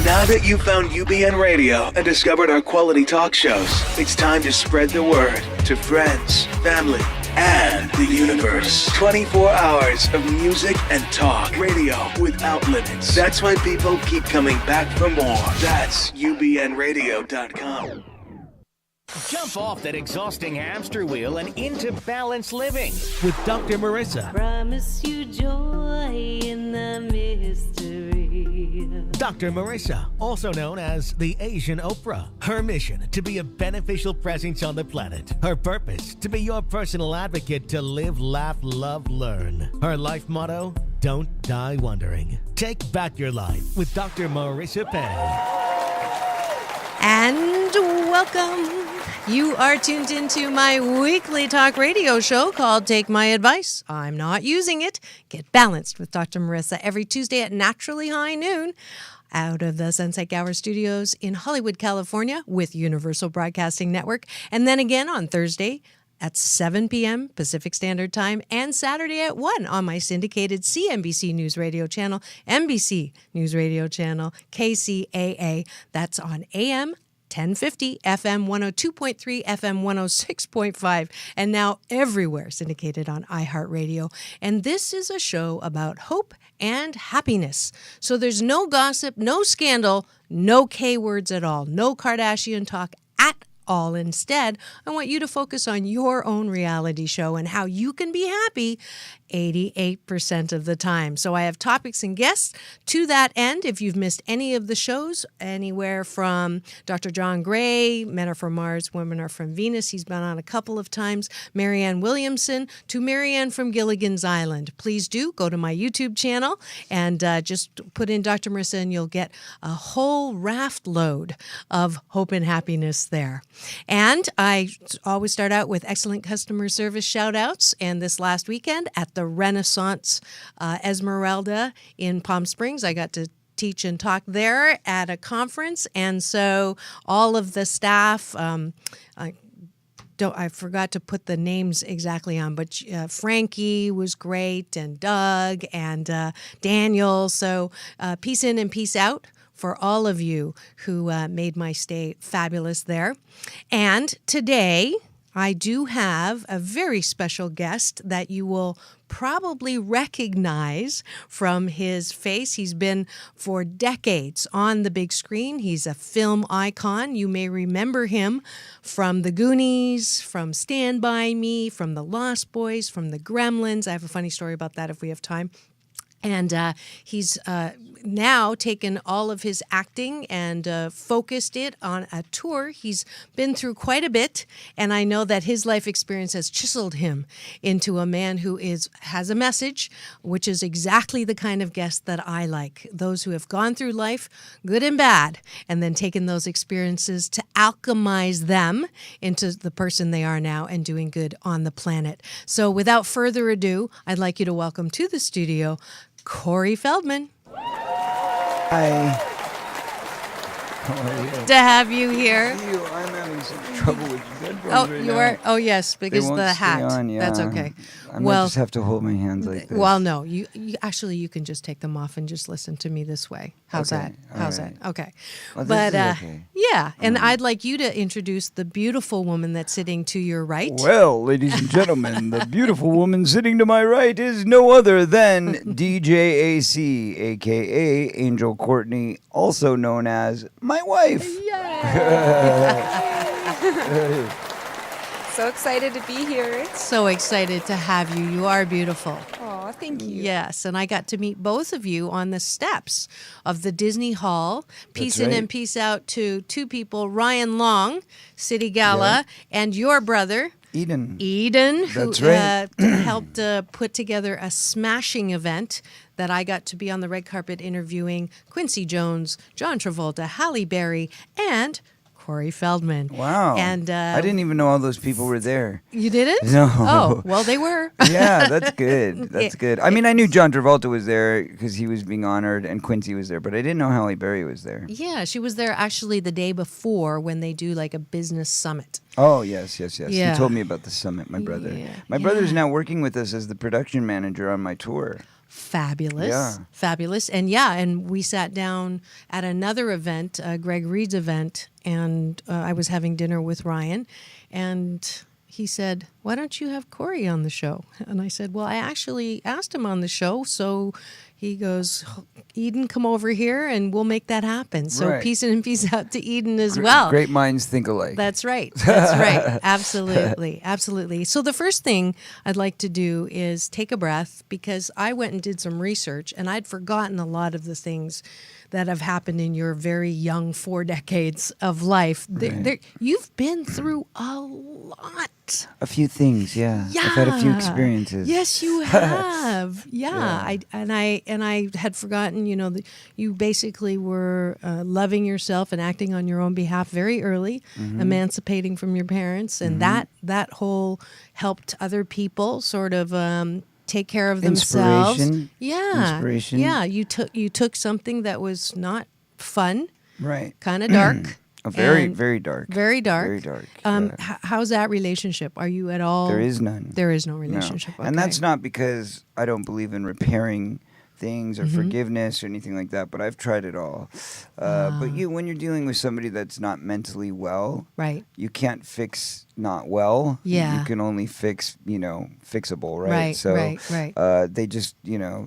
Now that you've found UBN Radio and discovered our quality talk shows, it's time to spread the word to friends, family, and the universe. 24 hours of music and talk. Radio without limits. That's why people keep coming back for more. That's UBNradio.com. Jump off that exhausting hamster wheel and into balanced living with Dr. Marissa. Promise you joy in the mystery. Dr. Marissa, also known as the Asian Oprah. Her mission, to be a beneficial presence on the planet. Her purpose, to be your personal advocate to live, laugh, love, learn. Her life motto, don't die wondering. Take back your life with Dr. Marissa Pei. And welcome. You are tuned into my weekly talk radio show called Take My Advice. I'm not using it. Get balanced with Dr. Marissa every Tuesday at naturally high noon out of the Sunset Gower Studios in Hollywood, California with Universal Broadcasting Network. And then again on Thursday at 7 p.m. Pacific Standard Time and Saturday at 1 on my syndicated CNBC News Radio channel, NBC News Radio channel, KCAA. That's on AM 1050, FM 102.3, FM 106.5, and now everywhere syndicated on iHeartRadio. And this is a show about hope and happiness. So there's no gossip, no scandal, no K words at all, no Kardashian talk at all. Instead, I want you to focus on your own reality show and how you can be happy 88% of the time. So I have topics and guests to that end. If you've missed any of the shows, anywhere from Dr. John Gray, Men Are From Mars, Women Are From Venus, he's been on a couple of times, Marianne Williamson, to Marianne from Gilligan's Island. Please do go to my YouTube channel and just put in Dr. Marissa and you'll get a whole raft load of hope and happiness there. And I always start out with excellent customer service shout outs. And this last weekend at the Renaissance Esmeralda in Palm Springs, I got to teach and talk there at a conference. And so all of the staff, I forgot to put the names exactly on, but Frankie was great, and Doug and Daniel. So peace in and peace out for all of you who made my stay fabulous there. And today I do have a very special guest that you will probably recognize from his face. He's been for decades on the big screen. He's a film icon. You may remember him from The Goonies, from Stand By Me, from The Lost Boys, from The Gremlins. I have a funny story about that if we have time. And he's now taken all of his acting and focused it on a tour. He's been through quite a bit, and I know that his life experience has chiseled him into a man who has a message, which is exactly the kind of guest that I like. Those who have gone through life, good and bad, and then taken those experiences to alchemize them into the person they are now and doing good on the planet. So without further ado, I'd like you to welcome to the studio Corey Feldman. Hi. How are you? To have you here. I'm having some trouble with headphones right you now. are? Oh, yes, because They won't the stay hat. on, yeah. That's okay. I might just have to hold my hands like this. Well, no. You actually, you can just take them off and just listen to me this way. How's Okay, that? How's right. that? Okay. Well, this But is okay. yeah, and I'd like you to introduce the beautiful woman that's sitting to your right. Well, ladies and gentlemen, the beautiful woman sitting to my right is no other than DJ AC, a.k.a. Angel Courtney, also known as my wife. So excited to be here. So excited to have you. You are beautiful. Oh, thank you. Yes, and I got to meet both of you on the steps of the Disney Hall. Peace in right. and peace out to two people, Ryan Long, City Gala, and your brother, Eden. who That's right. helped put together a smashing event that I got to be on the red carpet interviewing Quincy Jones, John Travolta, Halle Berry, and Corey Feldman. Wow. And I didn't even know all those people were there. You didn't? No. Oh, well, they were. Yeah, that's good. That's good. I mean, I knew John Travolta was there because he was being honored and Quincy was there, but I didn't know Halle Berry was there. Yeah, she was there actually the day before when they do like a business summit. Oh, yes. Yeah. He told me about the summit, my brother. Yeah, My brother's yeah. now working with us as the production manager on my tour. fabulous. Yeah. Fabulous. And we sat down at another event, Greg Reed's event, and I was having dinner with Ryan, and he said, "Why don't you have Corey on the show?" And I said, "Well, I actually asked him on the show." So he goes, "Eden, come over here and we'll make that happen." So Right. peace in and peace out to Eden as well. Great minds think alike. That's right. That's right. Absolutely. Absolutely. So the first thing I'd like to do is take a breath, because I went and did some research and I'd forgotten a lot of the things that have happened in your very young 4 decades of life. You've been through a lot. A few things, yeah. I've had a few experiences. Yes, you have. Yeah. I had forgotten, that you basically were loving yourself and acting on your own behalf very early, emancipating from your parents, and that whole helped other people sort of take care of themselves. Inspiration. Yeah. You took something that was not fun, Right. kind of dark. Very, and very dark. Very dark. Very dark. How's that relationship? Are you at all? There is none. There is no No. relationship. And Okay. that's not because I don't believe in repairing things or forgiveness or anything like that, but I've tried it all. But when you're dealing with somebody that's not mentally well, right. you can't fix not well. Yeah. You can only fix, fixable, right? Right, So right. they just,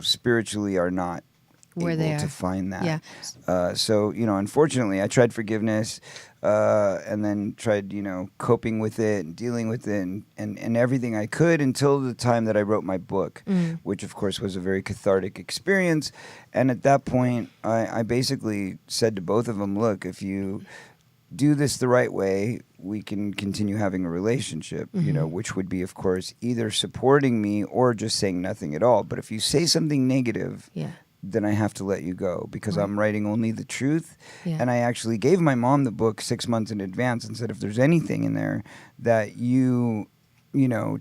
spiritually are not Where able they to are. find that. Yeah. So, unfortunately, I tried forgiveness and then tried, coping with it and dealing with it and everything I could until the time that I wrote my book, which, of course, was a very cathartic experience. And at that point, I basically said to both of them, look, if you do this the right way, we can continue having a relationship, which would be, of course, either supporting me or just saying nothing at all. But if you say something negative, then I have to let you go, because I'm writing only the truth. Yeah. And I actually gave my mom the book 6 months in advance and said, if there's anything in there that you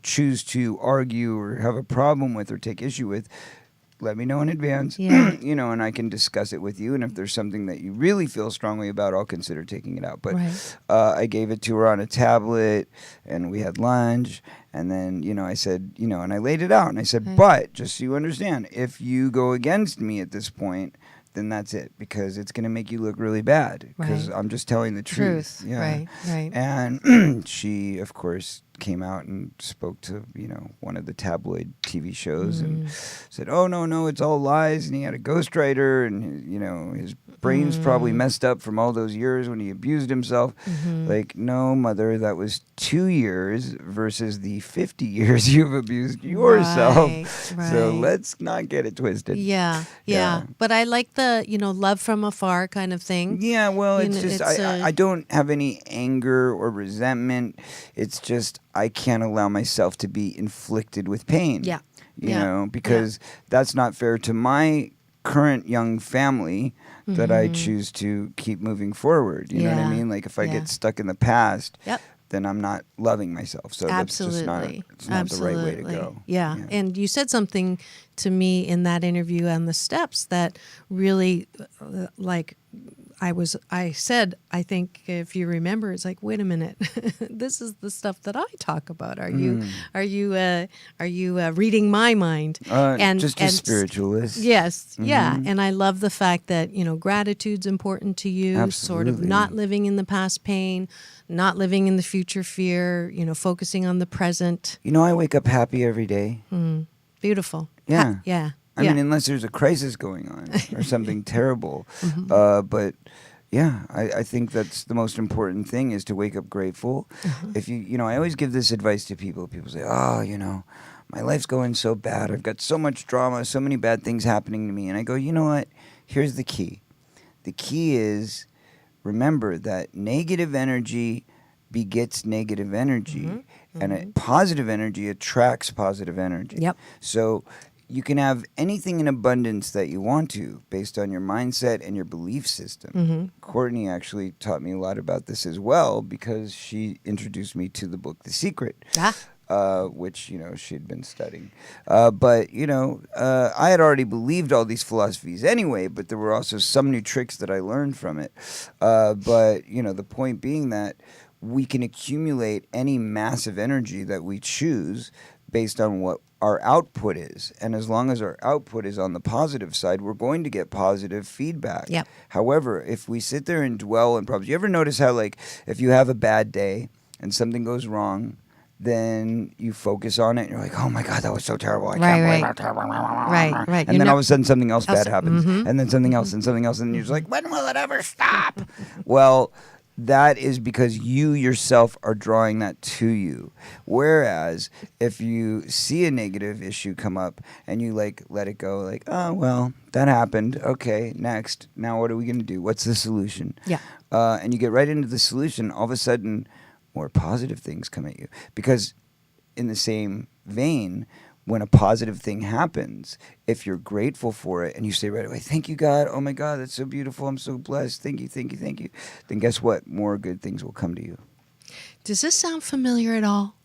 choose to argue or have a problem with or take issue with, let me know in advance, Yeah. and I can discuss it with you. And if there's something that you really feel strongly about, I'll consider taking it out. But Right. I gave it to her on a tablet, and we had lunch. And then, I said, and I laid it out. And I said, Right. but just so you understand, if you go against me at this point, then that's it, because it's going to make you look really bad, because Right. I'm just telling the truth. Yeah. Right. And she, of course, came out and spoke to, one of the tabloid TV shows and said, oh, no, it's all lies. And he had a ghostwriter, and, his brain's probably messed up from all those years when he abused himself. Like, no, mother, that was 2 years versus the 50 years you've abused yourself. Right. So let's not get it twisted. Yeah. Yeah. But I like the, love from afar kind of thing. Yeah, well, it's know, just it's, I don't have any anger or resentment. It's just I can't allow myself to be inflicted with pain. Yeah. You know, because that's not fair to my current young family that I choose to keep moving forward. You know what I Yeah. mean? Like if I Yeah. get stuck in the past, Yep. then I'm not loving myself. So Absolutely. that's just not the right way to Absolutely. go. Yeah. And you said something to me in that interview on the steps that really, I said, I think if you remember, it's like, wait a minute, this is the stuff that I talk about. Are you reading my mind? Just a spiritualist. Yes, yeah, and I love the fact that gratitude's important to you. Sort of Absolutely. not living in the past pain, not living in the future fear. Focusing on the present. I wake up happy every day. Beautiful. Yeah. Yeah. I mean, unless there's a crisis going on or something terrible. But yeah, I think that's the most important thing, is to wake up grateful. If I always give this advice to people. People say, oh, my life's going so bad. I've got so much drama, so many bad things happening to me. And I go, you know what? Here's the key. The key is, remember that negative energy begets negative energy, and positive energy attracts positive energy. Yep. So you can have anything in abundance that you want to, based on your mindset and your belief system. Courtney actually taught me a lot about this as well, because she introduced me to the book The Secret. Which she had been studying, but I had already believed all these philosophies anyway. But there were also some new tricks that I learned from it. But the point being that we can accumulate any massive energy that we choose based on what our output is. And as long as our output is on the positive side, we're going to get positive feedback. Yep. However, if we sit there and dwell in problems, you ever notice how, like, if you have a bad day and something goes wrong, then you focus on it and you're like, oh my God, that was so terrible. I can't believe how terrible. Right. And then all of a sudden something else bad happens. Mm-hmm. And then something else and something else. And you're just like, when will it ever stop? Well, that is because you yourself are drawing that to you. Whereas if you see a negative issue come up and you like let it go, like, oh, well, that happened. Okay, next. Now what are we going to do? What's the solution? Yeah. And you get right into the solution, all of a sudden more positive things come at you. Because in the same vein, when a positive thing happens, if you're grateful for it and you say right away, thank you, God. Oh, my God, that's so beautiful. I'm so blessed. Thank you, thank you, thank you. Then guess what? More good things will come to you. Does this sound familiar at all?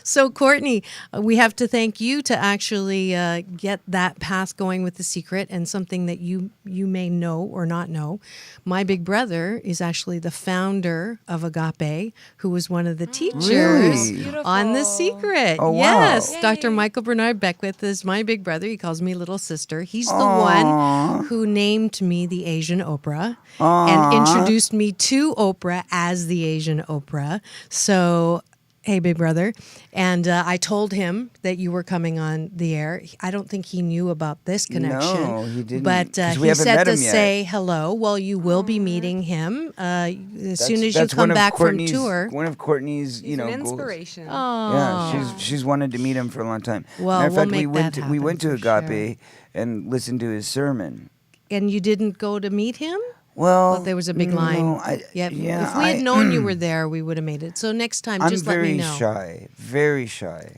So, Courtney, we have to thank you to actually get that path going with The Secret, and something that you may know or not know. My big brother is actually the founder of Agape, who was one of the teachers Really? on The Secret. Oh, wow. Yes, Yay. Dr. Michael Bernard Beckwith is my big brother. He calls me little sister. He's the Aw. one who named me the Asian Oprah Aw. and introduced me to Oprah as the Asian Oprah. So, hey, big brother. And I told him that you were coming on the air. I don't think he knew about this connection. No, he didn't, But 'cause we he haven't said met to him yet. say hello. Well, you will be meeting him as soon as you That's come one of back from Courtney's- tour. One of Courtney's, He's an goals. inspiration. Oh, Yeah, she's wanted to meet him for a long time. Well, Matter of we'll fact, make that we went to happen for Agape and listened to his sermon. and you didn't go to meet him? Well, Well, there was a big line. No, Yep. yeah, If we had known you were there, we would have made it. So next time, I'm just let me very know. shy, very shy.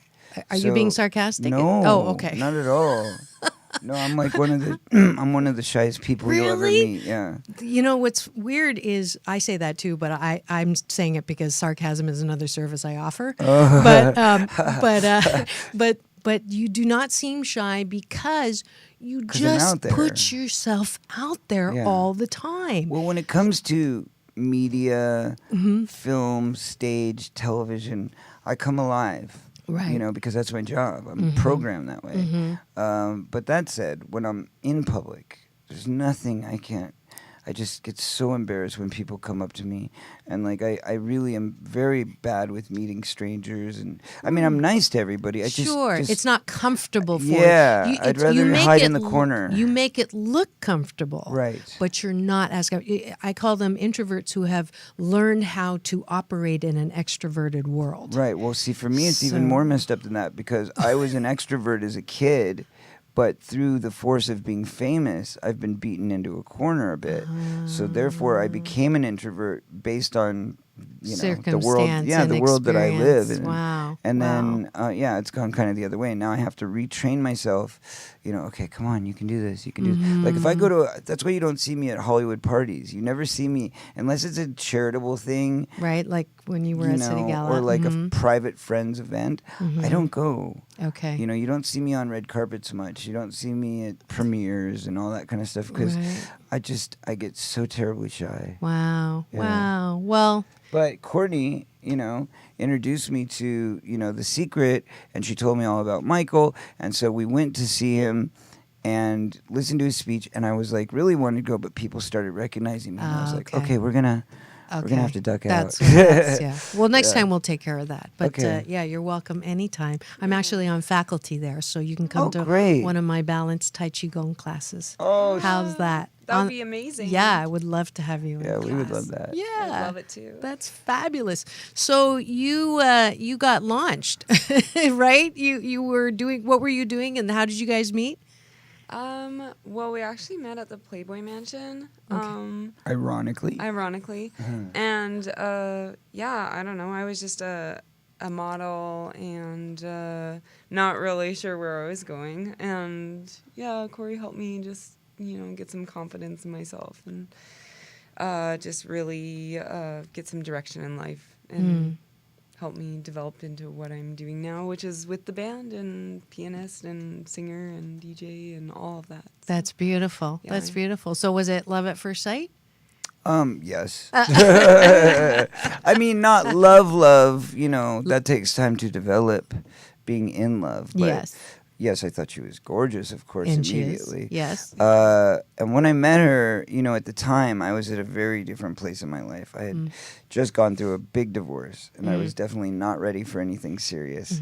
Are you being So- sarcastic? No. Oh, okay. Not at all. No, I'm like one of the I'm one of the shyest people you'll ever Really? meet. Yeah. You know what's weird is I say that too, but I'm saying it because sarcasm is another service I offer. But you do not seem shy because you 'Cause I'm out just there. put yourself out there Yeah. all the time. Well, when it comes to media, Mm-hmm. film, stage, television, I come alive. Right. Because that's my job. I'm Mm-hmm. programmed that way. But that said, when I'm in public, there's nothing I can't. I just get so embarrassed when people come up to me, and like I really am very bad with meeting strangers, and I mean I'm nice to everybody. I Sure, just it's not comfortable for Yeah, you. I'd rather make hide it in the corner. You make it look comfortable, Right. But you're not as. I call them introverts who have learned how to operate in an extroverted world. Right. Well, see, for me, it's even So- more messed up than that because I was an extrovert as a kid, but through the force of being famous, I've been beaten into a corner a bit. So therefore, I became an introvert based on the world, Circumstance and the world that I live experience. in. Wow. And Wow. then, it's gone kind of the other way. Now I have to retrain myself. Okay, come on, you can do this. You can do this. Like if I go to, that's why you don't see me at Hollywood parties. You never see me unless it's a charitable thing. Right, like when you were at City Gala, or like a private friends event. I don't go. Okay. You don't see me on red carpets much. You don't see me at premieres and all that kind of stuff because Right. I get so terribly shy. Wow. Yeah. Wow. Well, But Courtney, introduced me to, The Secret, and she told me all about Michael, and so we went to see him and listened to his speech, and I was like really wanted to go, but people started recognizing me, and I was like, okay. okay, we're gonna okay. have to duck that's, out. That's, yeah. Well, next Yeah. time we'll take care of that. But Okay. you're welcome anytime. I'm actually on faculty there, so you can come Oh, to great. one of my balanced Tai Chi Gong classes. Oh, How's that? That would be amazing. Yeah, I would love to have you in yeah, we would class. love that. Yeah, I'd love it too. That's fabulous. So you got launched, right? You were doing, what were you doing, and how did you guys meet? Well, we actually met at the Playboy Mansion. Ironically. Ironically. And I don't know. I was just a model and not really sure where I was going. And Corey helped me just get some confidence in myself and just really get some direction in life and help me develop into what I'm doing now, which is with the band and pianist and singer and DJ and all of that. That's beautiful. Yeah. That's beautiful. So was it love at first sight? Yes. I mean, not love, that takes time to develop, being in love. But Yes. yes, I thought she was gorgeous, of course, And she is. immediately. Yes. And when I met her, at the time, I was at a very different place in my life. I had just gone through a big divorce, and I was definitely not ready for anything serious.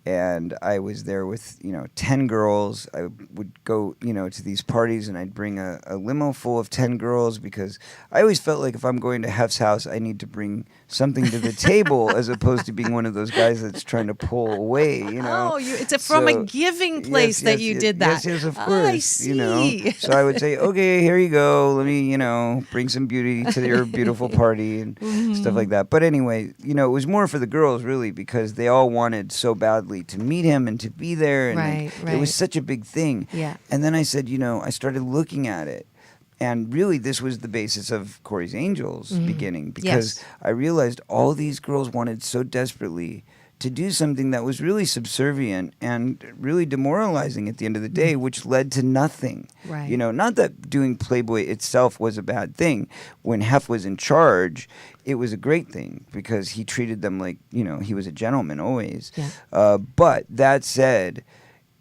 And I was there with, 10 girls. I would go, to these parties, and I'd bring a limo full of 10 girls because I always felt like if I'm going to Hef's house, I need to bring something to the table as opposed to being one of those guys that's trying to pull away, Oh, it's from a giving place that you did that. Yes, of course. Oh, I see. So I would say, okay, here you go. Let me, bring some beauty to your beautiful party and stuff like that. But anyway, it was more for the girls, really, because they all wanted so badly to meet him and to be there. And it was such a big thing. Yeah. And then I said, I started looking at it. And really, this was the basis of Corey's Angels beginning, because I realized all these girls wanted so desperately to do something that was really subservient and really demoralizing at the end of the day, which led to nothing. Right. Not that doing Playboy itself was a bad thing. When Hef was in charge, it was a great thing because he treated them like, he was a gentleman always. Yeah. But that said,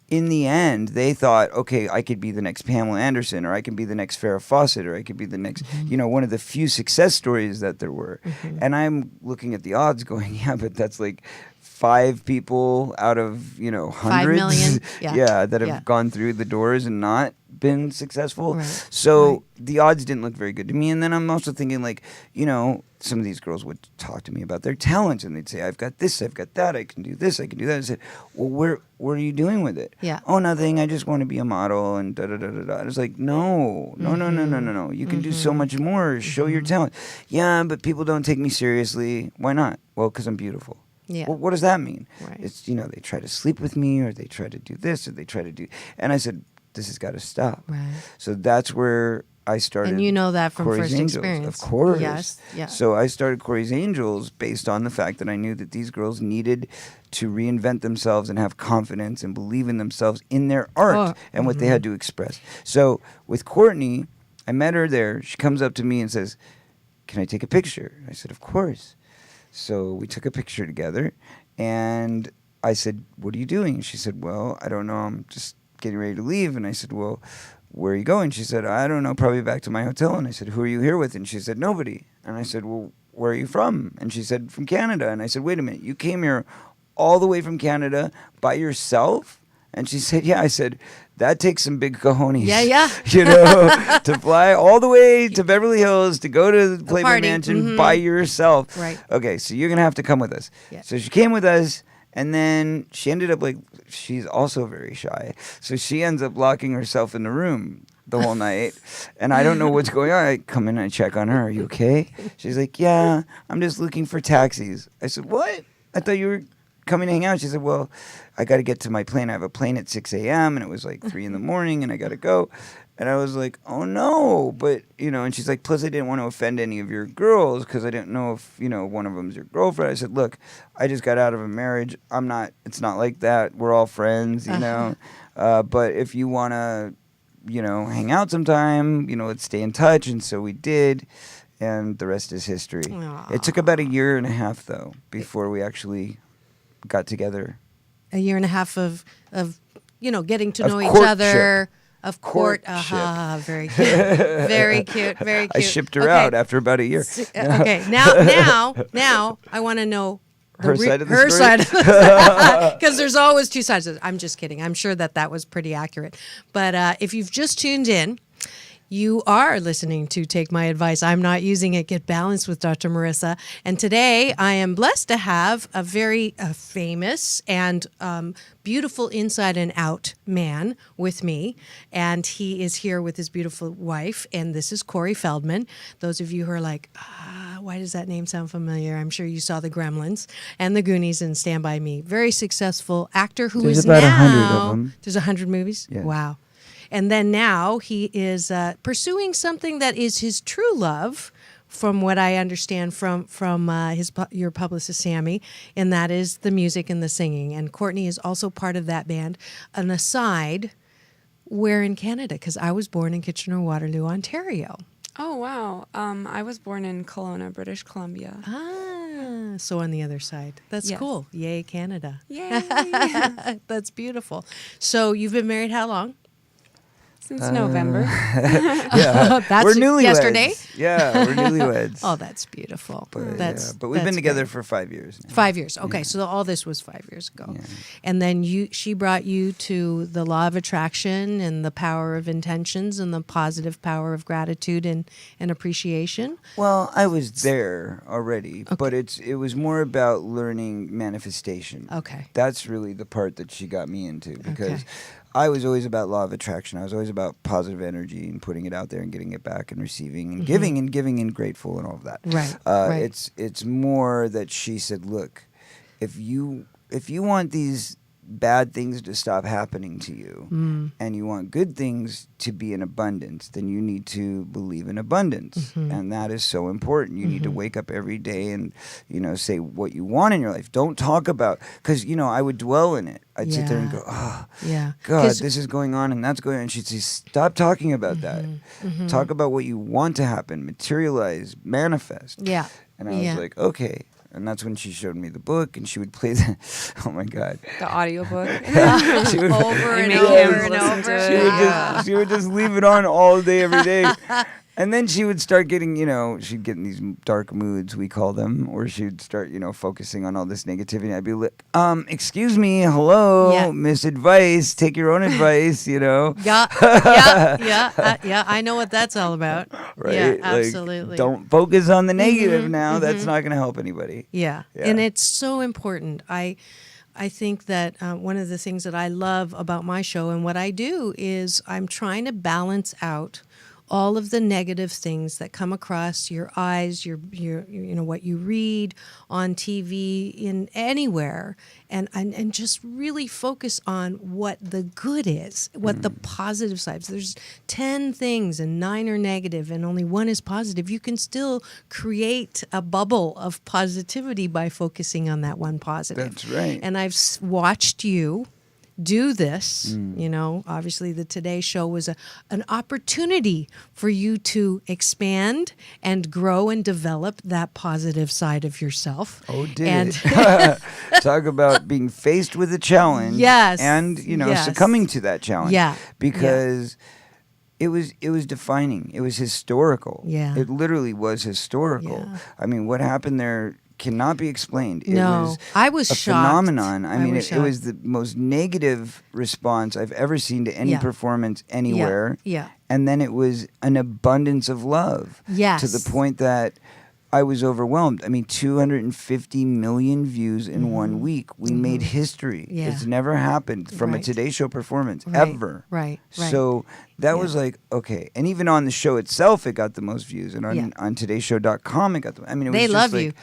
in the end, they thought, okay, I could be the next Pamela Anderson, or I could be the next Farrah Fawcett, or I could be the next, one of the few success stories that there were. And I'm looking at the odds going, yeah, but that's like 5 people out of, hundreds 5 million. Yeah. that have gone through the doors and not been successful. Right. So the odds didn't look very good to me. And then I'm also thinking, like, some of these girls would talk to me about their talents, and they'd say, I've got this, I've got that, I can do this, I can do that. I said, well, what are you doing with it? Yeah. Oh, nothing, I just want to be a model and da-da-da-da-da. I was like, no. You can do so much more. Show your talent. Yeah, but people don't take me seriously. Why not? Well, because I'm beautiful. Yeah. Well, what does that mean? Right. It's, they try to sleep with me, or they try to do this, or they try to do... And I said, this has got to stop. Right. So that's where I started. And you know that from Corey's first Angels. experience. Of course. Yes. Yeah. So I started Corey's Angels based on the fact that I knew that these girls needed to reinvent themselves and have confidence and believe in themselves in their art and what they had to express. So with Courtney, I met her there. She comes up to me and says, can I take a picture? I said, of course. So we took a picture together, and I said, what are you doing? She said, well, I don't know. I'm just getting ready to leave. And I said, well, where are you going? She said, I don't know, probably back to my hotel. And I said, who are you here with? And she said, nobody. And I said, well, where are you from? And she said, from Canada. And I said, wait a minute, you came here all the way from Canada by yourself? And she said, yeah. I said, that takes some big cojones. Yeah. To fly all the way to Beverly Hills to go to the Playboy Mansion by yourself. Right. Okay, so you're going to have to come with us. Yeah. So she came with us, and then she ended up she's also very shy. So she ends up locking herself in the room the whole night. And I don't know what's going on. I come in and I check on her. Are you okay? She's like, yeah, I'm just looking for taxis. I said, what? I thought you were coming to hang out. She said, well, I got to get to my plane. I have a plane at 6 a.m. and it was like 3 in the morning and I got to go. And I was like, oh no. But, and she's like, plus I didn't want to offend any of your girls because I didn't know if, one of them's your girlfriend. I said, look, I just got out of a marriage. It's not like that. We're all friends, but if you want to, hang out sometime, let's stay in touch. And so we did. And the rest is history. Aww. It took about 1.5 years, though, before we actually got together. 1.5 years of getting to know each courtship. other. Of court. Courtship. Very cute. Very cute. Very cute. I shipped her out after about 1 year. Okay. Now I want to know her side of the her story? side. Because there's always two sides. I'm just kidding. I'm sure that was pretty accurate. But if you've just tuned in, you are listening to Take My Advice. I'm not using it. Get balanced with Dr. Marissa. And today I am blessed to have a very famous and beautiful inside and out man with me. And he is here with his beautiful wife. And this is Corey Feldman. Those of you who are like, why does that name sound familiar? I'm sure you saw The Gremlins and The Goonies and Stand By Me. Very successful actor who There's is about now... 100 of them. There's 100 movies? Yeah. Wow. And then now he is pursuing something that is his true love, from what I understand from your publicist, Sammy, and that is the music and the singing. And Courtney is also part of that band. An aside, where in Canada? Because I was born in Kitchener-Waterloo, Ontario. Oh, wow. I was born in Kelowna, British Columbia. So on the other side. That's Yes. cool. Yay, Canada. Yay. That's beautiful. So you've been married how long? Since November. Yeah, That's we're newlyweds. yesterday? Yeah, we're newlyweds. Oh, that's beautiful. But, That's but we've been that's together great. for 5 years now. 5 years. Okay, so all this was 5 years ago. And then she brought you to the law of attraction and the power of intentions and the positive power of gratitude and appreciation. Well, I was there already, but it was more about learning manifestation. Okay. That's really the part that she got me into because Okay. I was always about law of attraction. I was always about positive energy and putting it out there and getting it back and receiving and giving and grateful and all of that. Right, right. It's more that she said, look, if you want these bad things to stop happening to you and you want good things to be in abundance, then you need to believe in abundance. And that is so important. You need to wake up every day and, say what you want in your life. Don't talk about, because, I would dwell in it. I'd sit there and go, oh, Yeah. God, 'Cause- this is going on and that's going on. And she'd say, stop talking about that. Talk about what you want to happen, materialize, manifest. Yeah. And I was like, okay. And that's when she showed me the book, and she would play the. Oh my God! The audiobook. She would, Over They and make over him and listen over. to it. she would just leave it on all day, every day. And then she would start getting, she'd get in these dark moods, we call them, or she'd start, focusing on all this negativity. I'd be like, excuse me, hello, Yeah. Miss Advice, take your own advice, Yeah, yeah. I know what that's all about. right? Yeah, Like, absolutely. don't focus on the negative now. That's not going to help anybody. Yeah. Yeah. And it's so important. I think that one of the things that I love about my show and what I do is I'm trying to balance out all of the negative things that come across your eyes, your what you read on TV, in anywhere, and just really focus on what the good is, what the positive sides. There's 10 things and 9 are negative and only 1 is positive. You can still create a bubble of positivity by focusing on that one positive. That's right. And I've watched you do this. Obviously the Today Show was an opportunity for you to expand and grow and develop that positive side of yourself. Oh, did and it? Talk about being faced with a challenge. Yes, And, yes. succumbing to that challenge. Yeah, Because it was defining. It was historical. Yeah. It literally was historical. Yeah. I mean, what happened there cannot be explained. It No, was I was a shocked. phenomenon. I mean, was it was the most negative response I've ever seen to any Yeah. performance anywhere. Yeah. And then it was an abundance of love. Yes. To the point that I was overwhelmed. I mean, 250 million views in 1 week. We made history. Yeah. It's never happened from a Right. Today Show performance, Right, ever. right. So that was like, okay. And even on the show itself, it got the most views. And on, Yeah. on TodayShow.com, it got the, I mean, it was They just love like, you.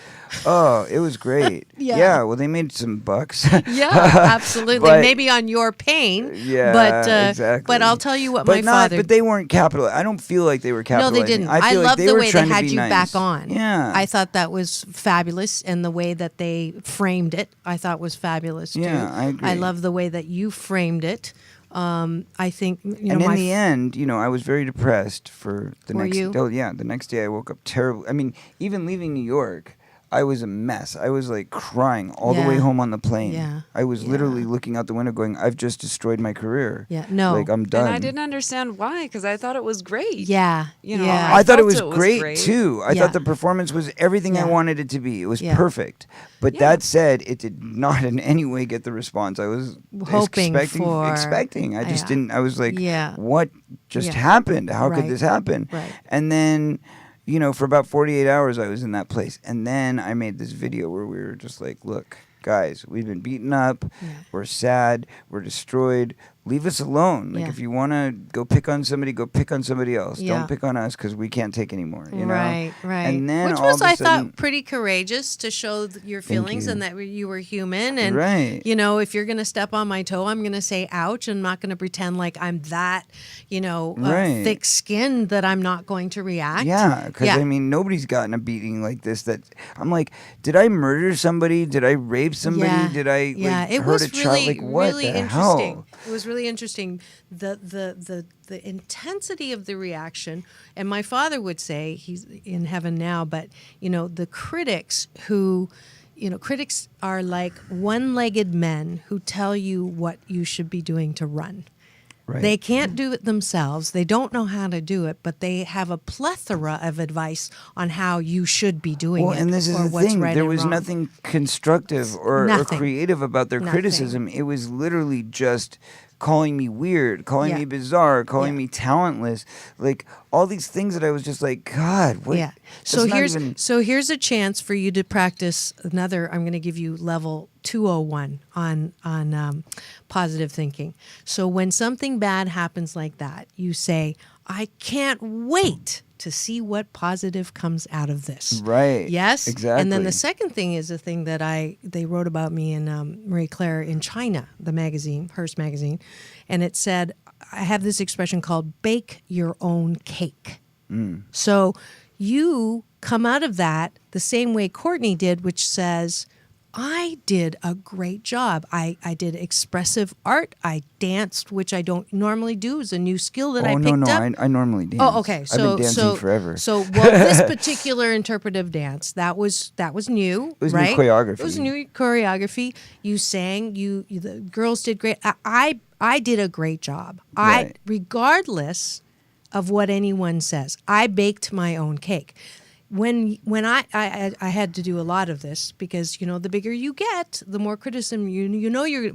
Oh, it was great. Yeah. Well, they made some bucks. Yeah, absolutely. But- Maybe on your pain. Yeah, but exactly. But I'll tell you what But my father. But they weren't capital. I don't feel like they were No, capitalizing. they didn't. I I feel like love they the were way they trying to had be you nice. back on. Yeah. I thought that was fabulous, and the way that they framed it, I thought was fabulous too. Yeah, I agree. I love the way that you framed it. I think And in the end, I was very depressed for the Were next. you? Oh yeah, the next day I woke up terrible. I mean, even leaving New York, I was a mess. I was like crying all the way Yeah. home on the plane. Yeah. I was literally looking out the window, going, "I've just destroyed my career. Yeah, no. like I'm done." And I didn't understand why, because I thought it was great. Yeah, Yeah. I thought it felt was, it was great, great. too. I Yeah. thought the performance was everything I Yeah. wanted it to be. It was Yeah. perfect. But Yeah. that said, it did not in any way get the response I was Hoping for. expecting. I just Yeah. didn't. I was like, Yeah. what just Yeah. happened? How Right. could this happen? Right. And then, for about 48 hours, I was in that place. And then I made this video where we were just like, look, guys, we've been beaten up. Yeah. We're sad. We're destroyed. Leave us alone. Like, Yeah. if you want to go pick on somebody, go pick on somebody else. Yeah. Don't pick on us because we can't take anymore. You know? Right, right. And then Which all was, of a I sudden, thought, pretty courageous to show your feelings you. and that you were human. And, Right. if you're going to step on my toe, I'm going to say ouch. I'm not going to pretend like I'm that, Right. thick-skinned that I'm not going to react. Yeah, because Yeah. I mean, nobody's gotten a beating like this. That I'm like, did I murder somebody? Did I rape somebody? Yeah. Did I Yeah, it hurt was a child? really, Like, what really the interesting. hell? It was really interesting. The intensity of the reaction, and my father would say, he's in heaven now, but the critics who, critics are like one-legged men who tell you what you should be doing to run. Right. They can't do it themselves. They don't know how to do it, but they have a plethora of advice on how you should be doing it. And this is or the what's thing. right There and was wrong. nothing constructive or Nothing. creative about their Nothing. criticism. It was literally just calling me weird, calling Yeah. me bizarre, calling Yeah. me talentless. Like all these things that I was just like, God, what? Yeah. that's not even- So here's a chance for you to practice another. I'm going to give you level 201 on positive thinking. So when something bad happens like that, you say, "I can't wait to see what positive comes out of this." Right. Yes. Exactly. And then the second thing is a thing that they wrote about me in Marie Claire in China, the magazine, Hearst magazine, and it said, I have this expression called "bake your own cake." So you come out of that the same way Courtney did, which says, I did a great job. I did expressive art. I danced, which I don't normally do. It's a new skill that I picked up. I normally dance. Oh, okay. So, I've been dancing forever. So, this particular interpretive dance that was new. It was new right? choreography. It was new choreography. You sang. The girls did great. I did a great job. Right. Regardless of what anyone says, I baked my own cake. When I had to do a lot of this because the bigger you get, the more criticism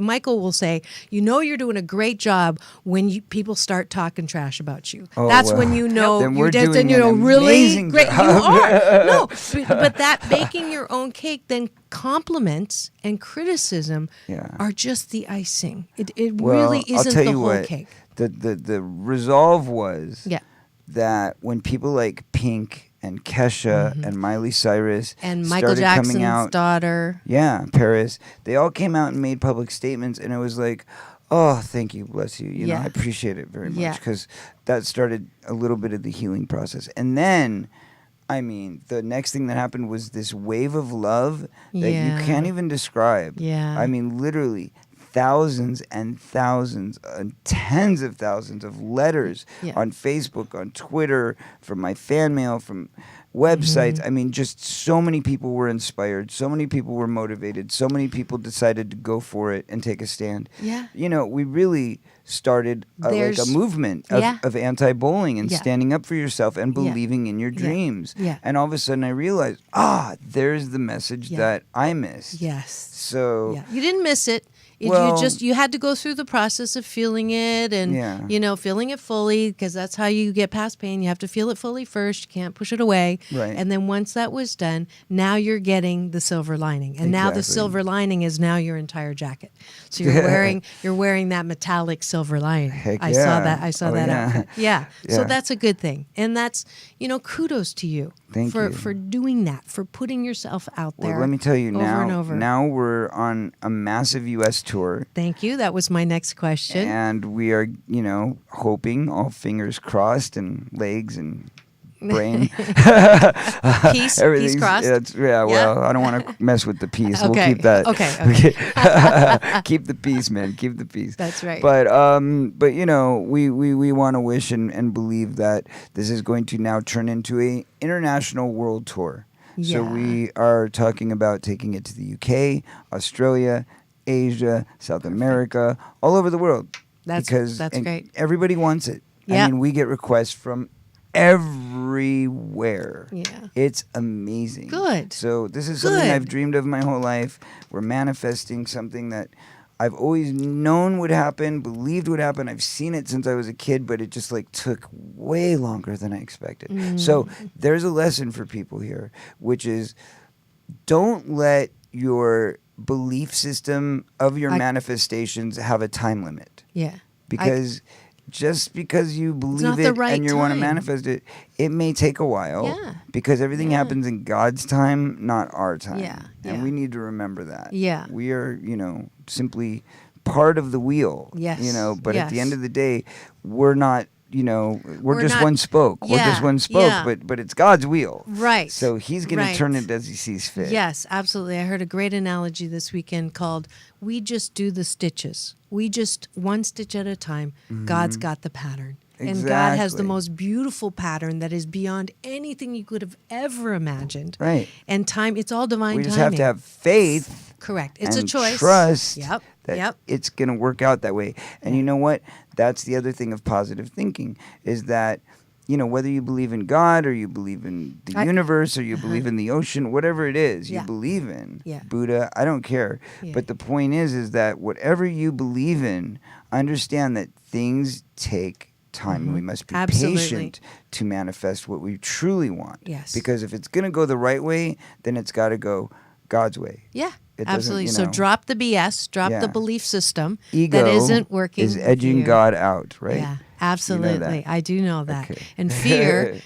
Michael will say you're doing a great job when people start talking trash about you. Oh, That's well, when then we're just doing an really amazing great. job. You are no, but that baking your own cake, then compliments and criticism Yeah. are just the icing. It Well, really I'll isn't tell the you whole what, cake. The resolve was Yeah. that when people like Pink and Kesha and Miley Cyrus And Michael started Jackson's coming out, daughter. yeah, Paris, they all came out and made public statements, and it was like, oh, thank you, bless you. Yeah. I appreciate it very Yeah. much because that started a little bit of the healing process. And then, the next thing that happened was this wave of love that Yeah. you can't even describe. Yeah. Literally thousands and thousands and tens of thousands of letters Yeah. on Facebook, on Twitter, from my fan mail, from websites. Mm-hmm. Just so many people were inspired. So many people were motivated. So many people decided to go for it and take a stand. Yeah. We really started like a There's- movement Yeah. of anti-bullying and Yeah. standing up for yourself and Yeah. believing in your Yeah. dreams. Yeah. And all of a sudden I realized, there's the message Yeah. that I missed. Yes. So Yeah. You didn't miss it. Well- You had to go through the process of feeling it and Yeah. feeling it fully, because that's how you get past pain. You have to feel it fully first. You can't push it away. Right. And then once that was done, now you're getting the silver lining. And now the Exactly. silver lining is now your entire jacket. So you're wearing that metallic silver lining. Heck I yeah. saw that. I saw Oh, that yeah. outfit. Yeah. So Yeah. that's a good thing. And that's, kudos to you Thank for you. for doing that, for putting yourself out there. Well, let me tell you over and over. now we're on a massive US tour. Thank you. That was my next question. And we are, hoping, all fingers crossed and legs and brain. Peace Everything's- crossed. Well, I don't want to mess with the peace. Okay, We'll keep that. okay. Keep the peace, man. Keep the peace. That's right. But we want to wish and believe that this is going to now turn into a international world tour. So Yeah. we are talking about taking it to the UK, Australia, Asia, South America, all over the world. That's and great. Everybody wants it. Yeah. We get requests from everywhere. Yeah. It's amazing. Good. So this is something Good. I've dreamed of my whole life. We're manifesting something that I've always known would happen, believed would happen. I've seen it since I was a kid, but it just took way longer than I expected. So there's a lesson for people here, which is don't let your belief system of your manifestations have a time limit. Yeah. Because just because you not believe the it right and you want to time. manifest it, it may take a while. Yeah. Because everything Yeah. happens in God's time, not our time. Yeah, And yeah. we need to remember that. Yeah. We are, simply part of the wheel. Yes, But at the yes. end of the day, we're not we're just not- one spoke. We're just Yeah, one spoke, yeah. but it's God's wheel. Right. So he's going Right. to turn it as he sees fit. Yes, absolutely. I heard a great analogy this weekend called "We just do the stitches. We just one stitch at a time. God's got the pattern." And God has the Exactly. most beautiful pattern that is beyond anything you could have ever imagined. Right. And it's all divine We just timing. have to have faith. Correct. It's a and choice. Trust Yep. that Yep. it's going to work out that way. And you know what? That's the other thing of positive thinking is that, whether you believe in God or you believe in the universe or you believe in the ocean, whatever it is you Yeah. believe in, Yeah. Buddha, I don't care. Yeah. But the point is that whatever you believe in, understand that things take time and we must be Absolutely. patient to manifest what we truly want. Yes. Because if it's going to go the right way, then it's got to go God's way. Yeah. It doesn't, Absolutely. So drop the BS, drop Yeah. the belief system Ego that isn't working. is edging for you. God out, right? Yeah, absolutely. that. I do know that. Okay. And fear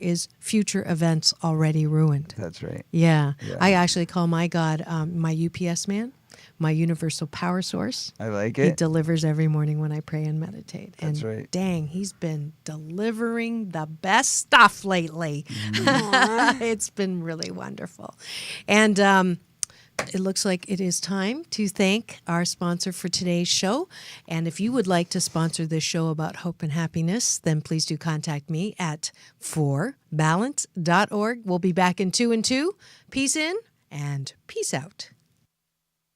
is future events already ruined. That's right. Yeah. Yeah. I actually call my God my UPS man, my universal power source. I like He it. delivers every morning when I pray and meditate. That's and right. Dang, he's been delivering the best stuff lately. It's been really wonderful. And it looks like it is time to thank our sponsor for today's show. And if you would like to sponsor this show about hope and happiness, then please do contact me at forbalance.org. We'll be back in 2 and 2. Peace in and peace out.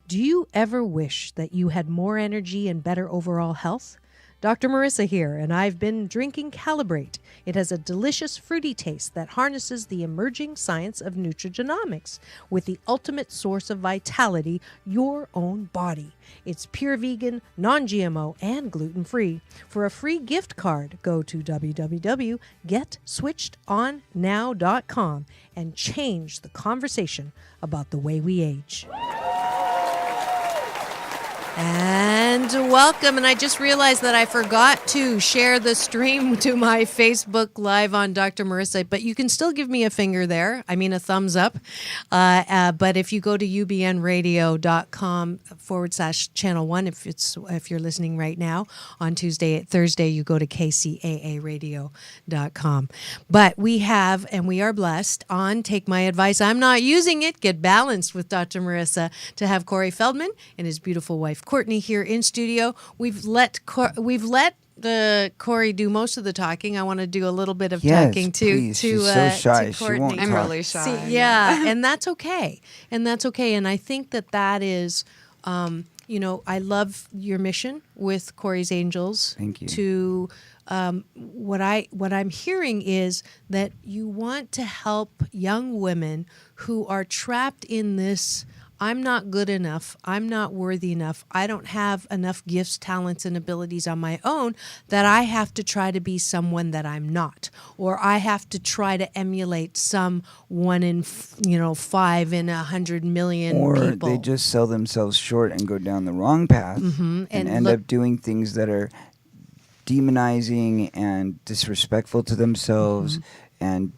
Do you ever wish that you had more energy and better overall health? Dr. Marissa here, and I've been drinking Calibrate. It has a delicious fruity taste that harnesses the emerging science of nutrigenomics with the ultimate source of vitality, your own body. It's pure vegan, non-GMO, and gluten-free. For a free gift card, go to www.getswitchedonnow.com and change the conversation about the way we age. And welcome. And I just realized that I forgot to share the stream to my Facebook Live on Dr. Marissa, but you can still give me a finger there. I mean, a thumbs up. But if you go to ubnradio.com/channel 1, if you're listening right now on Thursday, you go to kcaaradio.com. But we are blessed on Take My Advice. I'm not using it. Get Balanced with Dr. Marissa to have Corey Feldman and his beautiful wife Courtney here in studio. We've let Corey do most of the talking. I want to do a little bit of talking too. Please. She's so shy. To She Courtney. won't I'm talk. really shy. See, yeah, and that's okay. And I think that is, I love your mission with Corey's Angels. Thank you. To what I'm hearing is that you want to help young women who are trapped in this. I'm not good enough. I'm not worthy enough. I don't have enough gifts, talents, and abilities on my own that I have to try to be someone that I'm not, or I have to try to emulate some 1 in 5 in 100 million Or people. they just sell themselves short and go down the wrong path and end up doing things that are demonizing and disrespectful to themselves and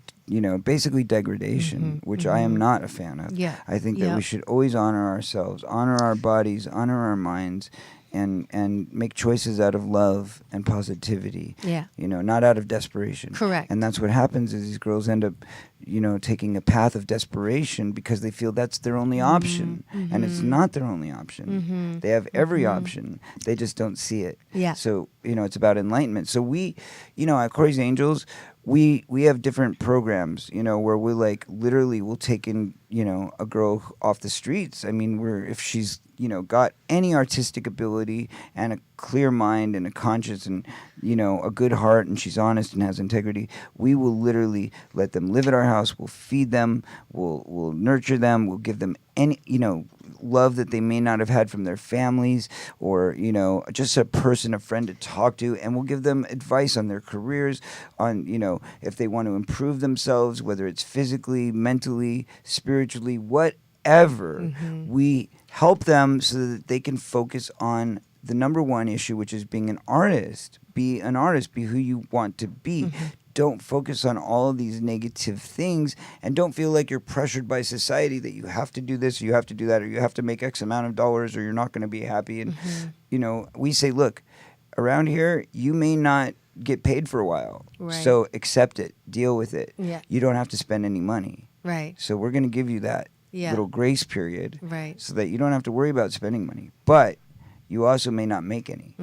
basically degradation, which I am not a fan of. Yeah. I think that we should always honor ourselves, honor our bodies, honor our minds, and make choices out of love and positivity. Yeah. Not out of desperation. Correct. And that's what happens is these girls end up, taking a path of desperation because they feel that's their only option. And it's not their only option. They have every option. They just don't see it. Yeah. So, it's about enlightenment. So we, at Corey's Angels, we have different programs, where we we'll take in, a girl off the streets. I mean, if she's, got any artistic ability and a clear mind and a conscience and, a good heart and she's honest and has integrity, we will literally let them live at our house. We'll feed them. We'll nurture them. We'll give them any, love that they may not have had from their families or, just a friend to talk to. And we'll give them advice on their careers, on, if they want to improve themselves, whether it's physically, mentally, spiritually, whatever. We help them so that they can focus on the number one issue, which is being an artist. Be an artist. Be who you want to be. Don't focus on all of these negative things, and don't feel like you're pressured by society that you have to do this, or you have to do that, or you have to make X amount of dollars, or you're not going to be happy. And we say, look, around here, you may not get paid for a while. Right. So accept it, deal with it. Yeah. You don't have to spend any money. Right. So we're going to give you that Yeah. little grace period Right. so that you don't have to worry about spending money. But you also may not make any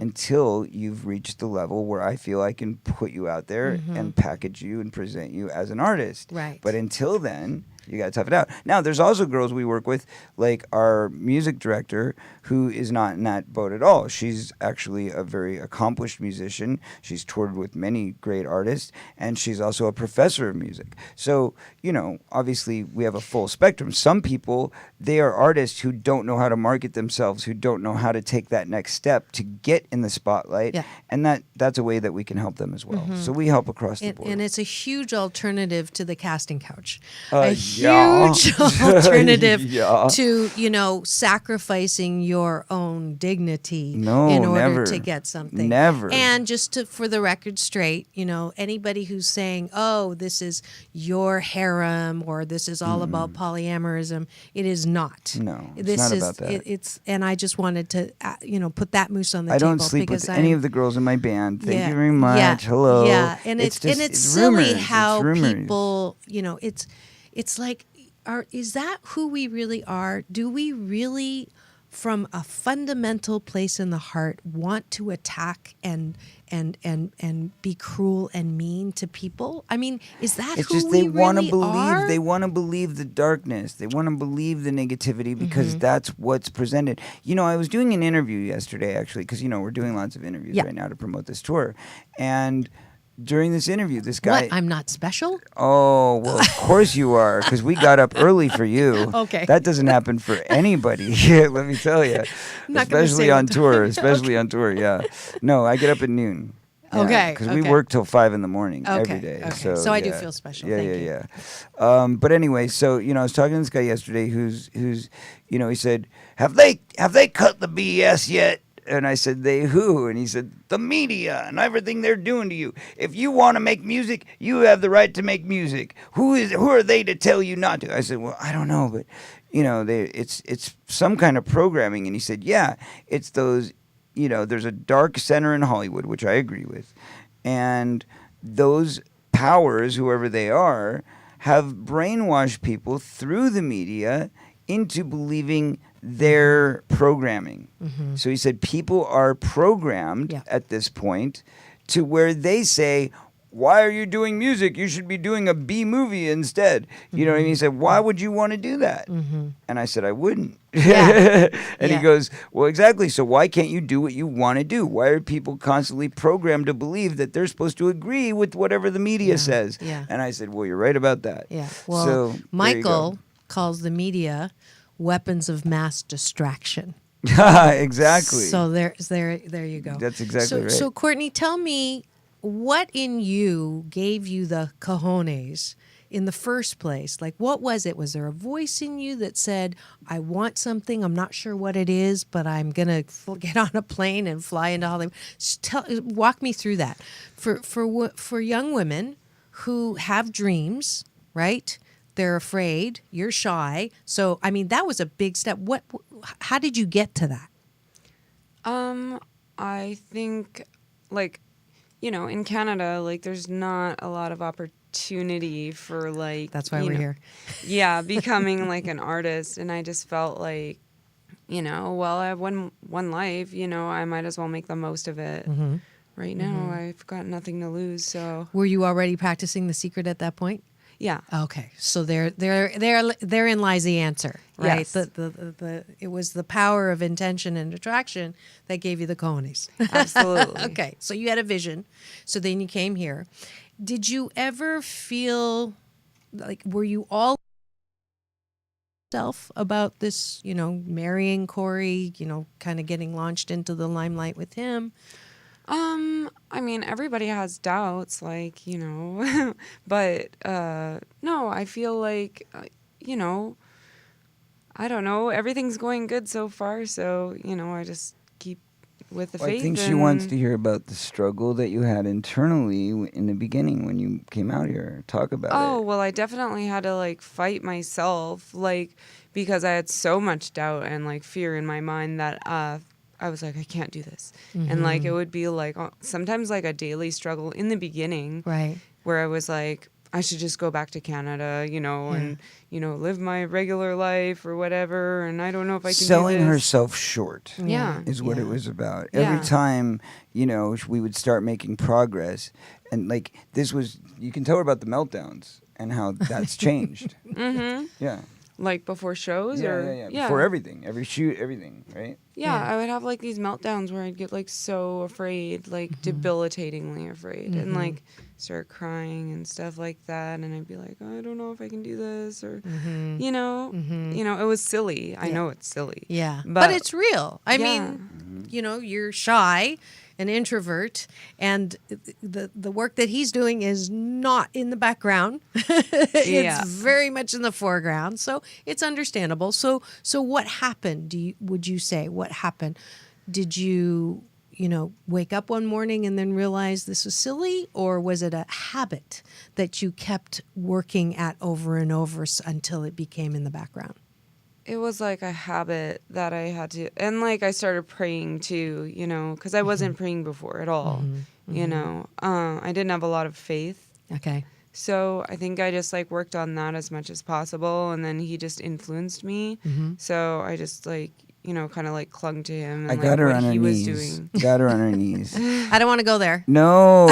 until you've reached the level where I feel I can put you out there and package you and present you as an artist. Right. But until then, you got to tough it out. Now, there's also girls we work with, like our music director, who is not in that boat at all. She's actually a very accomplished musician. She's toured with many great artists, and she's also a professor of music. So, you know, obviously we have a full spectrum. Some people, they are artists who don't know how to market themselves, who don't know how to take that next step to get in the spotlight, Yeah. and that's a way that we can help them as well. So we help across the board. And it's a huge alternative to the casting couch. Yeah. Huge alternative Yeah. to, you know, sacrificing your own dignity No, in order never. to get something. Never. And just to, for the record straight, you know, anybody who's saying, oh, this is your harem or this is all about polyamorism, it is not. No, it's this not is, about that. It's, and I just wanted to, you know, put that moose on the I table. don't sleep with because any I'm- of the girls in my band. Thank Yeah, you very much. yeah, Hello. Yeah, and it's just, and it's silly rumors. how It's rumors. people, you know, it's like, is that who we really are? Do we really, from a fundamental place in the heart, want to attack and be cruel and mean to people? I mean, is that It's who just we they want to really believe. are? They want to believe the darkness. They want to believe the negativity because that's what's presented. You know, I was doing an interview yesterday actually because you know we're doing lots of interviews Yeah. right now to promote this tour, and during this interview, this guy. What? I'm not special? Oh, well, of course you are, because we got up early for you. Okay. That doesn't happen for anybody, let me tell you. Not gonna Especially say on what tour, especially on tour, yeah. No, I get up at noon. Okay, Because we okay. work till 5 in the morning every Okay, day. okay. So I do feel special. Yeah, Thank yeah, you. yeah. But anyway, so, you know, I was talking to this guy yesterday who's, you know, he said, have they cut the BS yet? And I said, they who? And he said, the media and everything they're doing to you. If you want to make music, you have the right to make music. Who are they to tell you not to? I said, well, I don't know, but you know, it's some kind of programming. And he said, yeah, it's those, you know, there's a dark center in Hollywood, which I agree with. And those powers, whoever they are, have brainwashed people through the media into believing their programming. So he said people are programmed Yeah. at this point to where they say, why are you doing music? You should be doing a B movie instead. You know what I mean? He said, why would you want to do that? And I said, I wouldn't. Yeah. And Yeah. he goes, well, exactly. So why can't you do what you want to do? Why are people constantly programmed to believe that they're supposed to agree with whatever the media says? yeah. And I said, well, you're right about that. Yeah. Well, So, there you Michael go. calls the media weapons of mass distraction. Exactly. So there you go. That's exactly right. So Courtney, tell me what in you gave you the cojones in the first place? Like, what was it? Was there a voice in you that said, I want something, I'm not sure what it is, but I'm going to get on a plane and fly into Hollywood? Walk me through that. For young women who have dreams, right? They're afraid, you're shy. So, I mean, that was a big step. How did you get to that? I think, like, you know, in Canada, like, there's not a lot of opportunity for, like, That's why you we're know, here. Yeah, becoming like an artist, and I just felt like, you know, well, I have one life, you know, I might as well make the most of it. Right now, I've got nothing to lose, so Were you already practicing The Secret at that point? yeah. Okay, so therein lies the answer, right? Yes. It was the power of intention and attraction that gave you the cojones. Absolutely. Okay, so you had a vision. So then you came here. Did you ever feel like, were you all self about this, you know, marrying Corey, you know, kind of getting launched into the limelight with him? I mean, everybody has doubts, like, you know, but, no, I feel like, you know, I don't know, everything's going good so far, so, you know, I just keep with the Well, faith. I think she wants to hear about the struggle that you had internally in the beginning when you came out here. Talk about Oh, it. well, I definitely had to, like, fight myself, like, because I had so much doubt and, like, fear in my mind that, I was like, I can't do this. And like, it would be like sometimes like a daily struggle in the beginning, Right. where I was like, I should just go back to Canada, and, live my regular life or whatever. And I don't know if I can Selling do this. herself short Yeah. is what Yeah. it was about. Yeah. Every time, we would start making progress, and like this was, you can tell her about the meltdowns and how that's changed. Yeah. Like before shows Yeah. Before everything, every shoot, everything, right? Yeah, I would have like these meltdowns where I'd get like so afraid, like debilitatingly afraid, and like start crying and stuff like that. And I'd be like, I don't know if I can do this, or it was silly. I know it's silly. Yeah. But it's real. I mean, you're shy, an introvert, and the work that he's doing is not in the background. It's very much in the foreground. So it's understandable. So what happened? Would you say what happened? Did you wake up one morning and then realize this was silly, or was it a habit that you kept working at over and over until it became in the background? It was like a habit that I had to, and like I started praying too, because I wasn't praying before at all. I didn't have a lot of faith. Okay. So I think I just like worked on that as much as possible, and then he just influenced me. So I just like kind of like clung to him. And, I got her what on her he was knees. doing. Got her on her knees. I don't want to go there. No.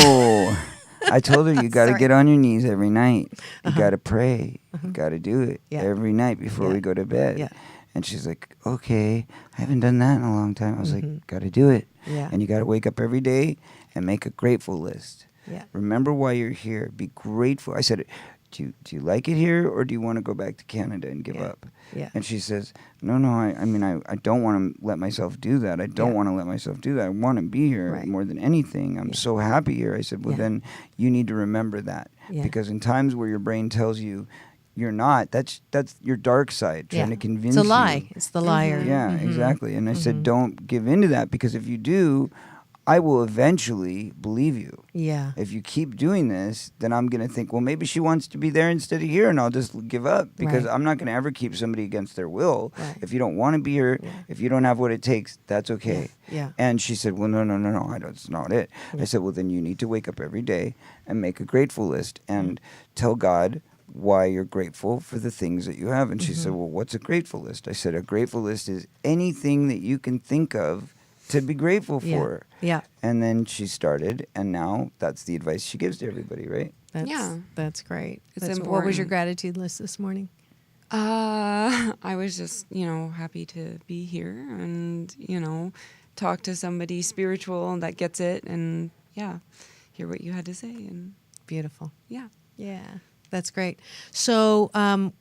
I told her you got to get on your knees every night. You got to pray. You got to do it every night before we go to bed. Yeah. And she's like, okay, I haven't done that in a long time. I was like, got to do it. Yeah. And you got to wake up every day and make a grateful list. Yeah. Remember why you're here. Be grateful. I said, do you like it here, or do you want to go back to Canada and give up? Yeah. And she says, no, I don't want to let myself do that. I don't want to let myself do that. I want to be here more than anything. I'm so happy here. I said, well, then you need to remember that. Yeah. Because in times where your brain tells you you're not, that's your dark side trying to convince you. It's a lie. It's the liar. Yeah, exactly. And I said, don't give in to that, because if you do, I will eventually believe you. Yeah. If you keep doing this, then I'm going to think, well, maybe she wants to be there instead of here, and I'll just give up, because I'm not going to ever keep somebody against their will. Right. If you don't want to be here, if you don't have what it takes, that's okay. Yeah. And she said, well, no, that's not it. I said, well, then you need to wake up every day and make a grateful list and tell God why you're grateful for the things that you have. And she said, well, what's a grateful list? I said, a grateful list is anything that you can think of to be grateful for. Yeah. And then she started, and now that's the advice she gives to everybody, right? That's great. It's What was your important. gratitude list this morning? I was just, happy to be here and, talk to somebody spiritual that gets it, and hear what you had to say. And Beautiful. yeah. Yeah. That's great. So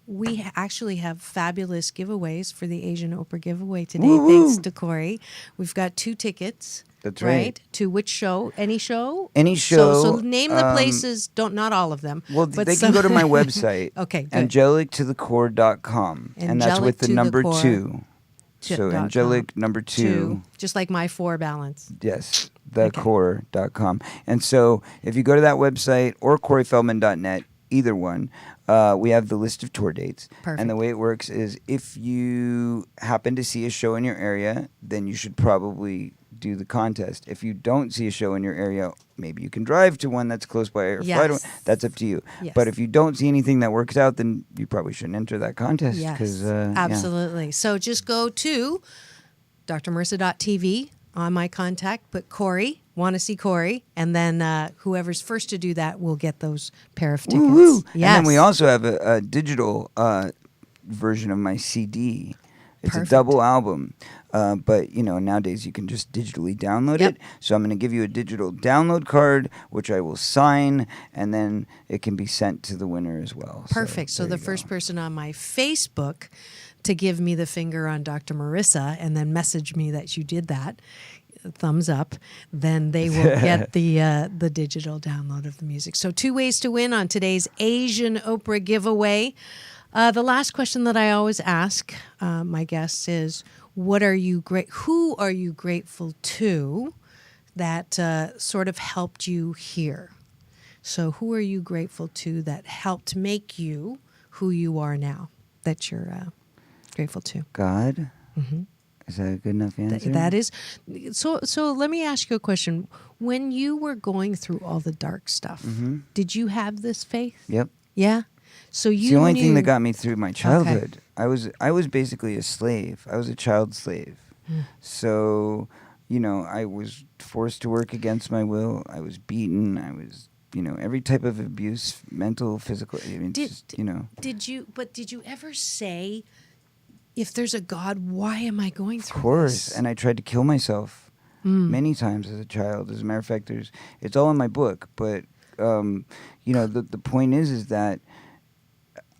we actually have fabulous giveaways for the Asian Oprah giveaway today. Woo-hoo. Thanks to Corey. We've got 2 tickets. That's right. To which show? Any show? Any show. So name the places. Not all of them. Well, but they can go to my website. Okay, good. AngelicToTheCore.com. And that's with the number 2. So .com. angelic number 2. Just like my 4 balance. Yes, thecore.com. And so if you go to that website or CoreyFeldman.net, either one, we have the list of tour dates. Perfect. And the way it works is if you happen to see a show in your area, then you should probably do the contest. If you don't see a show in your area, maybe you can drive to one that's close by or fly to one. That's up to you. Yes. But if you don't see anything that works out, then you probably shouldn't enter that contest. Yes, Yeah. absolutely. So just go to drmarissa.tv on my contact, put Corey, want to see Corey, and then whoever's first to do that will get those pair of tickets. Woo-hoo. Yes. And then we also have a digital version of my CD. It's Perfect. a double album. But, nowadays you can just digitally download it. So I'm going to give you a digital download card, which I will sign, and then it can be sent to the winner as well. Perfect. So the there you first go. person on my Facebook to give me the finger on Dr. Marissa and then message me that you did that, thumbs up, then they will get the digital download of the music. So 2 ways to win on today's Asian Oprah giveaway. The last question that I always ask my guests is, who are you grateful to that sort of helped you here? So who are you grateful to that helped make you who you are now, that you're grateful to? God Is that a good enough answer? That is. So let me ask you a question. When you were going through all the dark stuff, did you have this faith? Yep. Yeah. So you It's the only thing knew- that got me through my childhood. I was basically a slave. I was a child slave. So, I was forced to work against my will. I was beaten. I was, every type of abuse, mental, physical. I mean, Did you ever say, if there's a God, why am I going through Of course. this? And I tried to kill myself many times as a child. As a matter of fact, it's all in my book. But, the point is that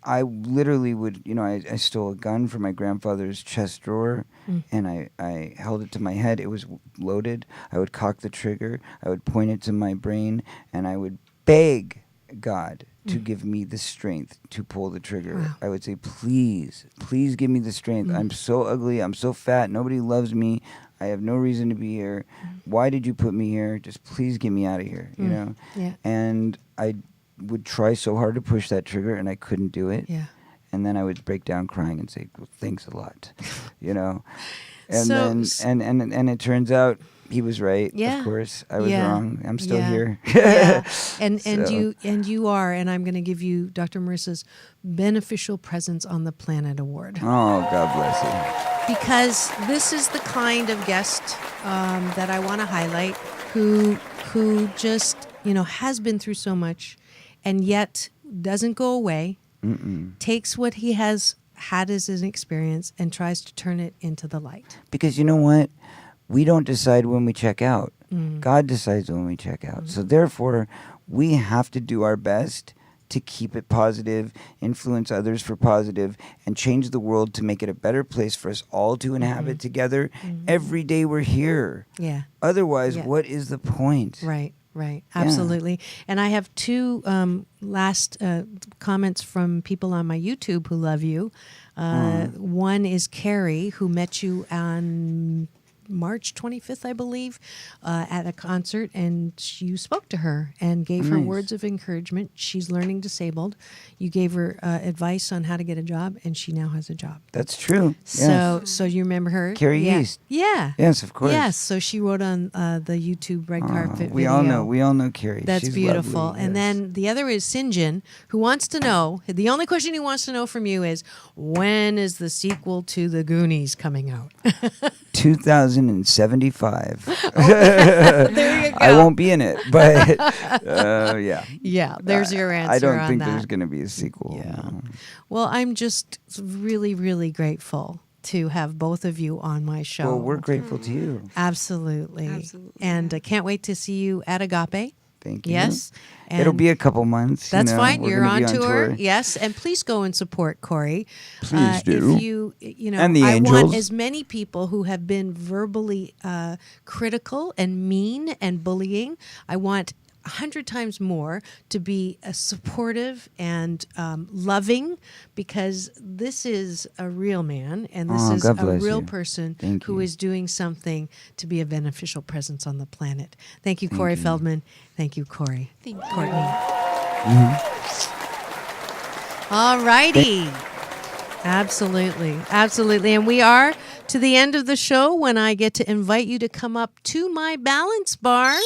I literally would, I stole a gun from my grandfather's chest drawer and I held it to my head. It was loaded. I would cock the trigger. I would point it to my brain and I would beg God to give me the strength to pull the trigger. Wow. I would say, please give me the strength. I'm so ugly. I'm so fat. Nobody loves me. I have no reason to be here. Why did you put me here? Just please get me out of here, Yeah. And I would try so hard to push that trigger and I couldn't do it. Yeah. And then I would break down crying and say, well, thanks a lot, And So- then it turns out he was right. Yeah. Of course, I was Yeah. wrong. I'm still Yeah. here. Yeah. And So- you are, and I'm going to give you Dr. Marissa's Beneficial Presence on the Planet Award. Oh, God bless you. Because this is the kind of guest that I want to highlight who just has been through so much and yet doesn't go away, takes what he has had as an experience and tries to turn it into the light. Because you know what? We don't decide when we check out. God decides when we check out. So therefore, we have to do our best to keep it positive, influence others for positive, and change the world to make it a better place for us all to inhabit together. Every day we're here. Yeah. Otherwise, Yeah. what is the point? Right. Absolutely. And I have two last comments from people on my YouTube who love you. One is Carrie, who met you on March 25th, I believe, at a concert, and you spoke to her and gave her Nice. words of encouragement. She's learning disabled. You gave her advice on how to get a job, and she now has a job. That's true. Yes. So you remember her? Carrie yeah. East. Yeah. Yes, of course. Yes. So she wrote on the YouTube red carpet we video. all know Carrie. That's She's beautiful. lovely, And yes. then the other is Sinjin, who wants to know, the only question he wants to know from you is, when is the sequel to The Goonies coming out? 2075. There you go. I won't be in it, but yeah. Yeah, there's your answer I don't on think that. there's going to be a sequel. Yeah. no. Well, I'm just really, really grateful to have both of you on my show. Well, we're grateful to you. Absolutely. Absolutely, And I can't wait to see you at Agape. Thank you. Yes. It'll And be a couple months. That's you know. fine. We're You're gonna on be tour. Yes. And please go and support Corey. Please do. If you know, And the I want Angels. as many people who have been verbally critical and mean and bullying. I want 100 times more to be supportive and loving, because this is a real man and this is God a bless real you. person Thank who you. is doing something to be a beneficial presence on the planet. Thank you, Corey Feldman. Thank you, Corey. Thank you. Courtney. All righty. Absolutely. Absolutely. And we are to the end of the show when I get to invite you to come up to my balance bar,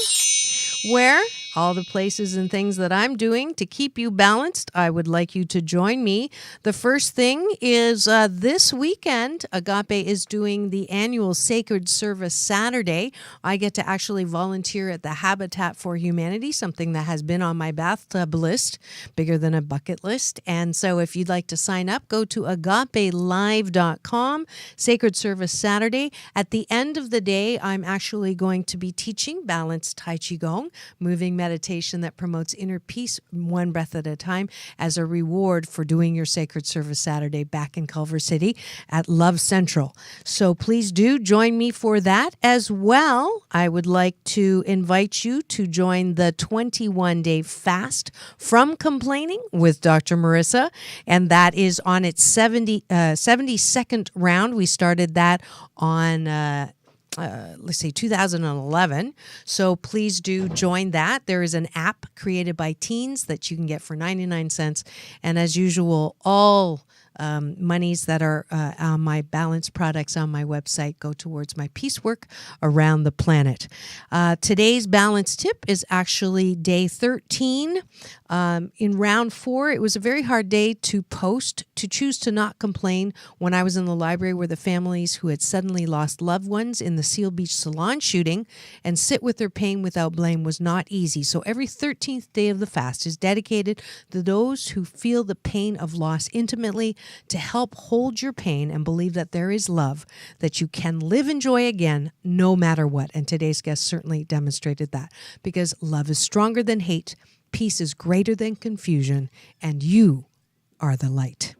where all the places and things that I'm doing to keep you balanced, I would like you to join me. The first thing is this weekend, Agape is doing the annual Sacred Service Saturday. I get to actually volunteer at the Habitat for Humanity, something that has been on my bathtub list, bigger than a bucket list. And so if you'd like to sign up, go to agapelive.com, Sacred Service Saturday. At the end of the day, I'm actually going to be teaching balanced Tai Chi Gong, moving meditation that promotes inner peace one breath at a time, as a reward for doing your Sacred Service Saturday back in Culver City at Love Central. So please do join me for that as well. I would like to invite you to join the 21-day fast from complaining with Dr. Marissa, and that is on its 72nd round. We started that on 2011. So please do join that. There is an app created by teens that you can get for 99 cents. And as usual, all monies that are on my balance products on my website go towards my peace work around the planet. Today's balance tip is actually day 13. In round 4, it was a very hard day to post, to choose to not complain when I was in the library where the families who had suddenly lost loved ones in the Seal Beach salon shooting and sit with their pain without blame was not easy. So every 13th day of the fast is dedicated to those who feel the pain of loss intimately, to help hold your pain and believe that there is love, that you can live and joy again no matter what. And today's guest certainly demonstrated that, because love is stronger than hate, peace is greater than confusion, and you are the light.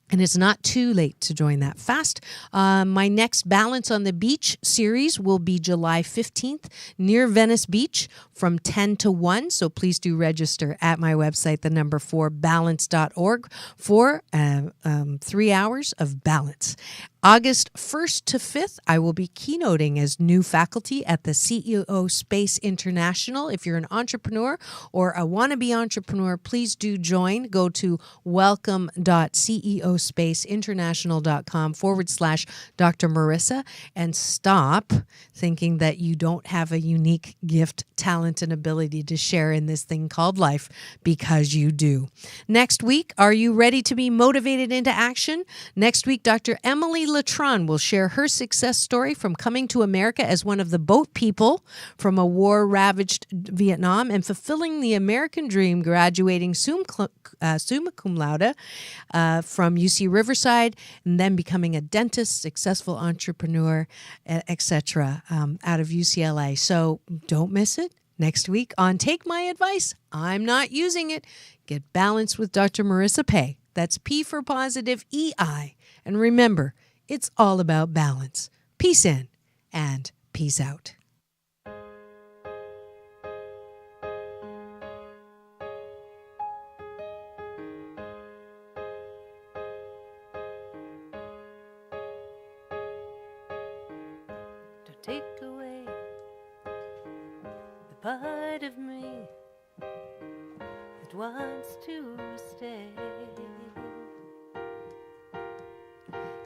And it's not too late to join that fast. My next Balance on the Beach series will be July 15th near Venice Beach from 10 to 1. So please do register at my website, the number 4balance.org, for 3 hours of balance. August 1st to 5th, I will be keynoting as new faculty at the CEO Space International. If you're an entrepreneur or a wannabe entrepreneur, please do join. Go to welcome.ceospaceinternational.com/Dr. Marissa and stop thinking that you don't have a unique gift, talent, and ability to share in this thing called life, because you do. Next week, are you ready to be motivated into action? Next week, Dr. Emily Latron will share her success story from coming to America as one of the boat people from a war-ravaged Vietnam and fulfilling the American dream, graduating summa cum laude from UC Riverside, and then becoming a dentist, successful entrepreneur, etc. Out of UCLA. So don't miss it. Next week on Take My Advice, I'm Not Using It. Get balanced with Dr. Marissa Pay. That's P for positive, EI. And remember, it's all about balance. Peace in and peace out. To take away the part of me that wants to stay.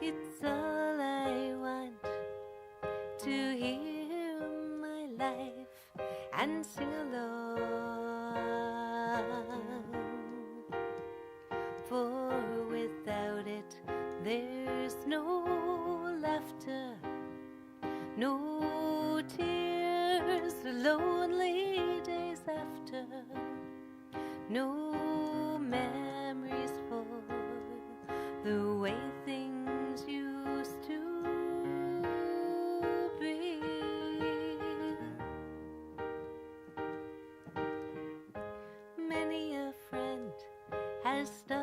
It's all I want, to hear my life and sing along. For without it, there's no laughter, no tears, lonely days after, no memories for the way things used to be. Many a friend has stopped